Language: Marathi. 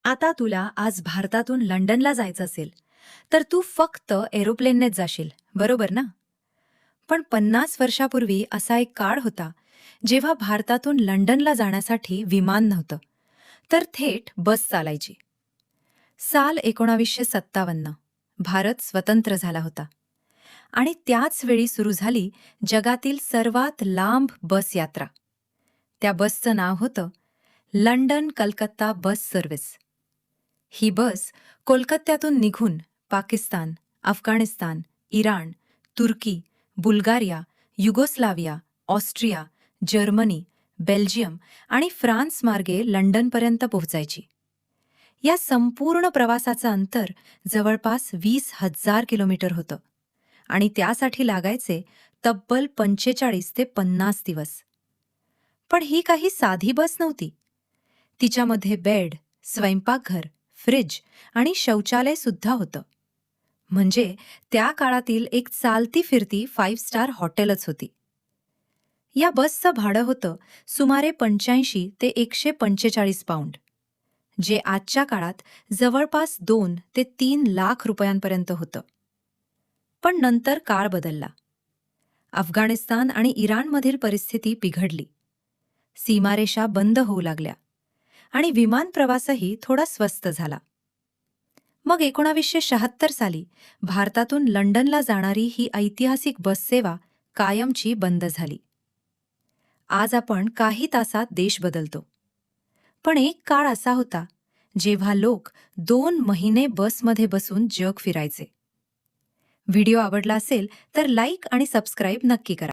आता तुला आज भारतातून लंडनला जायचं असेल तर तू फक्त एरोप्लेननेच जाशील, बरोबर ना? पण 50 वर्षापूर्वी असा एक काळ होता जेव्हा भारतातून लंडनला जाण्यासाठी विमान नव्हतं, तर थेट बस चालायची. साल 1957. भारत स्वतंत्र झाला होता आणि त्याच वेळी सुरू झाली जगातील सर्वात लांब बस यात्रा. त्या बसचं नाव होतं लंडन कलकत्ता बस सर्व्हिस. ही बस कोलकात्यातून निघून Pakistan, Afghanistan, Iran, Turkey, Bulgaria, Yugoslavia, Austria, Germany, Belgium आणि फ्रान्स मार्गे लंडनपर्यंत पोहोचायची. या संपूर्ण प्रवासाचं अंतर जवळपास 20,000 किलोमीटर होतं आणि त्यासाठी लागायचे तब्बल 45 ते 50 दिवस. पण ही काही साधी बस नव्हती. तिच्यामध्ये बेड, स्वयंपाकघर, फ्रिज आणि शौचालय सुद्धा होतं. म्हणजे त्या काळातील एक चालती फिरती 5 स्टार हॉटेलच होती. या बसचं भाडं होतं सुमारे 85 ते 145 पाऊंड, जे आजच्या काळात जवळपास 2 ते 3 लाख रुपयांपर्यंत होतं. पण नंतर काळ बदलला. अफगाणिस्तान आणि इराणमधील परिस्थिती बिघडली. सीमारेषा बंद होऊ लागल्या आणि विमान प्रवासही थोडा स्वस्त झाला. मग 1976 साली भारतातून लंडनला जाणारी ही ऐतिहासिक बससेवा कायमची बंद झाली. आज आपण काही तासात देश बदलतो. पण एक काळ असा होता जेव्हा लोक 2 महिने बसमध्ये बसून जग फिरायचे. व्हिडिओ आवडला असेल तर लाईक आणि सबस्क्राईब नक्की करा.